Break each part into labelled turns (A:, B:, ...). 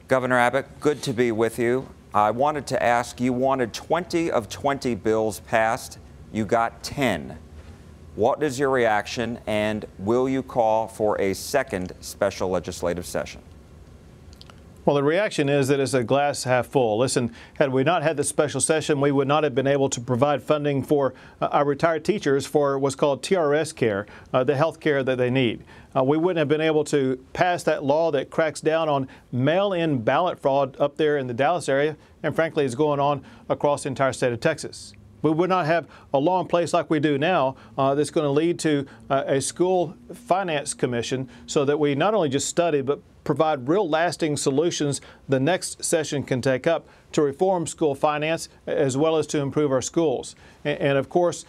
A: Governor Abbott, good to be with you. I wanted to ask, you wanted 20 of 20 bills passed. You got 10. What is your reaction, and will you call for a second special legislative session?
B: Well, the reaction is that it's a glass half full. Listen, had we not had the special session, we would not have been able to provide funding for our retired teachers for what's called TRS care, the health care that they need. We wouldn't have been able to pass that law that cracks down on mail-in ballot fraud up there in the Dallas area, and frankly is going on across the entire state of Texas. We would not have a law in place like we do now that's going to lead to a school finance commission so that we not only just study but provide real lasting solutions the next session can take up to reform school finance as well as to improve our schools. And of course,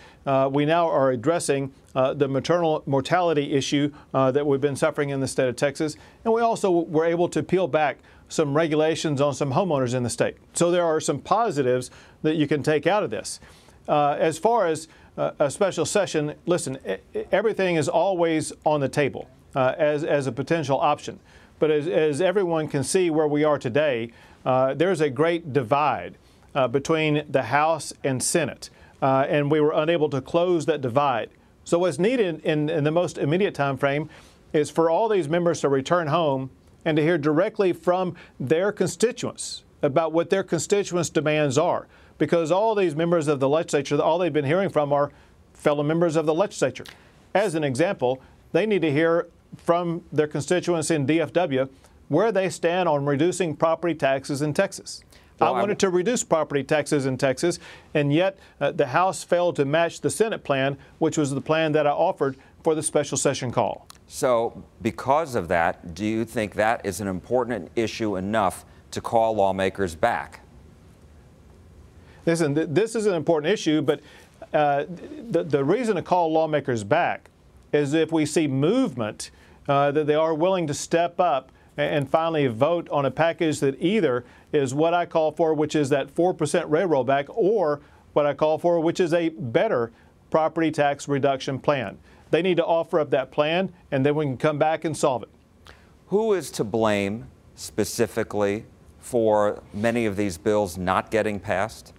B: we now are addressing the maternal mortality issue that we've been suffering in the state of Texas. And we also were able to peel back some regulations on some homeowners in the state. So there are some positives that you can take out of this. As far as a special session, listen, everything is always on the table as a potential option. But as everyone can see where we are today, there's a great divide between the House and Senate, and we were unable to close that divide. So what's needed in the most immediate time frame is for all these members to return home and to hear directly from their constituents about what their constituents' demands are. Because all these members of the legislature, all they've been hearing from are fellow members of the legislature. As an example, they need to hear from their constituents in DFW where they stand on reducing property taxes in Texas. Well, I wanted to reduce property taxes in Texas, and yet the House failed to match the Senate plan, which was the plan that I offered for the special session call. So because of that, do you think that is an important issue enough to call lawmakers back? Listen, this is an important issue, but the reason to call lawmakers back is if we see movement that they are willing to step up and finally vote on a package that either is what I call for, which is that 4% railroad back, or what I call for, which is a better property tax reduction plan. They need to offer up that plan, and then we can come back and solve it. Who is to blame specifically for many of these bills not getting passed?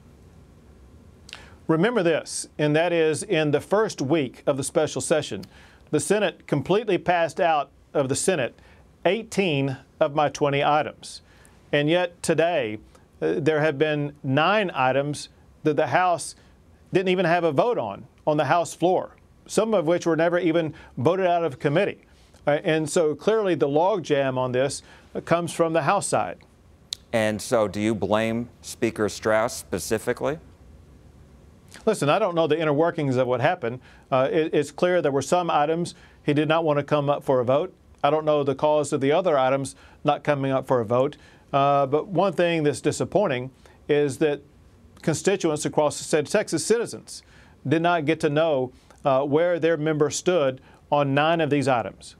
B: Remember this, and that is in the first week of the special session, the Senate completely passed out of the Senate 18 of my 20 items. And yet today, there have been 9 items that the House didn't even have a vote on the House floor, some of which were never even voted out of committee. And so clearly the logjam on this comes from the House side. And so do you blame Speaker Strauss specifically? Listen, I don't know the inner workings of what happened. It's clear there were some items he did not want to come up for a vote. I don't know the cause of the other items not coming up for a vote. But one thing that's disappointing is that constituents across the state of Texas, citizens, did not get to know where their member stood on 9 of these items.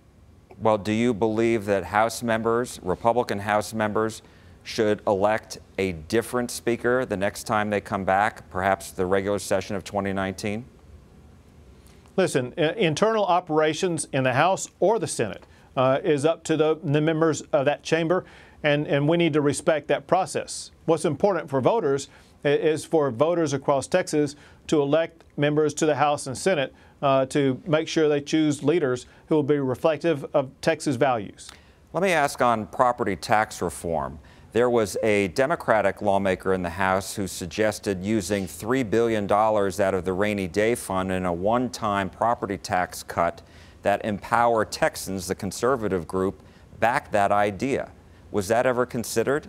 B: Well, do you believe that House members, Republican House members, should elect a different speaker the next time they come back, perhaps the regular session of 2019? Listen, internal operations in the House or the Senate is up to the members of that chamber, and we need to respect that process. What's important for voters is for voters across Texas to elect members to the House and Senate to make sure they choose leaders who will be reflective of Texas values. Let me ask on property tax reform. There was a Democratic lawmaker in the House who suggested using $3 billion out of the rainy day fund in a one-time property tax cut that Empower Texans, the conservative group, backed that idea. Was that ever considered?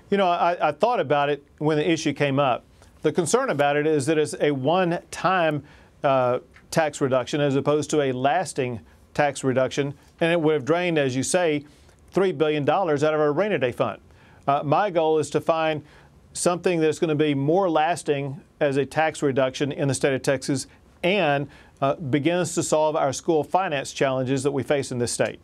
B: You know, I thought about it when the issue came up. The concern about it is that it's a one-time tax reduction as opposed to a lasting tax reduction, and it would have drained, as you say, $3 billion out of our rainy day fund. My goal is to find something that's going to be more lasting as a tax reduction in the state of Texas and begins to solve our school finance challenges that we face in this state.